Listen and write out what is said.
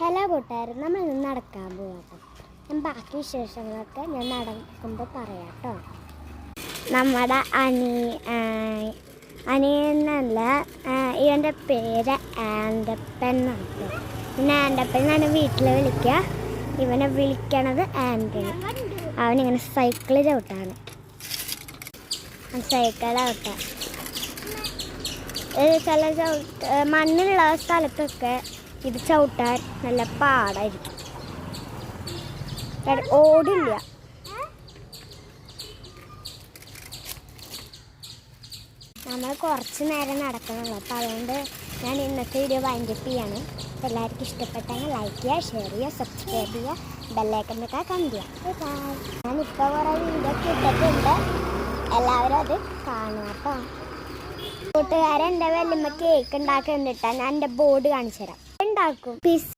Hello കൂട്ടുകാരെ, നമ്മൾ ഇന്ന് നടക്കാൻ പോകാം. ഞാൻ ബാക്കി വിശേഷങ്ങളൊക്കെ ഞാൻ നടക്കുമ്പോൾ പറയാം കേട്ടോ. നമ്മുടെ അനിയനല്ല, ഇവൻ്റെ പേര് ആൻഡപ്പൻ എന്നാണ്. പിന്നെ ആൻഡപ്പൻ എന്നാണ് വീട്ടിൽ വിളിക്കുക. ഇവനെ വിളിക്കണത് ആൻഡണി. അവനിങ്ങനെ സൈക്കിള് ചവിട്ടാണ്. സൈക്കിൾ ചവിട്ടാൻ ചില മണ്ണുള്ള സ്ഥലത്തൊക്കെ ഇത് ചവിട്ടാൻ നല്ല പാടായിരിക്കും. ഓടില്ല. നമ്മൾ കുറച്ച് നേരം നടക്കണമല്ലോ, അപ്പോൾ അതുകൊണ്ട് ഞാൻ ഇന്നത്തെ വീഡിയോ വൈൻഡപ്പ് ചെയ്യാണ്. എല്ലാവർക്കും ഇഷ്ടപ്പെട്ടെങ്കിൽ ലൈക്ക് ചെയ്യുക, ഷെയർ ചെയ്യുക, സബ്സ്ക്രൈബ് ചെയ്യുക, ബെല്ലൈക്കനൊക്കെ കമന്റ് ചെയ്യുക. ബൈ. ഞാനിപ്പോൾ കുറേ വീഡിയോ ഇട്ടിട്ടുണ്ട്, എല്ലാവരും അത് കാണുക കേട്ടോ. കൂട്ടുകാരെ, എൻ്റെ വല്യമ്മ കേക്ക് ഉണ്ടാക്കുന്നുണ്ട് കേട്ടോ. ഞാൻ എൻ്റെ ബോർഡ് കാണിച്ചു തരാം. ഉണ്ടാക്കും. പീസ്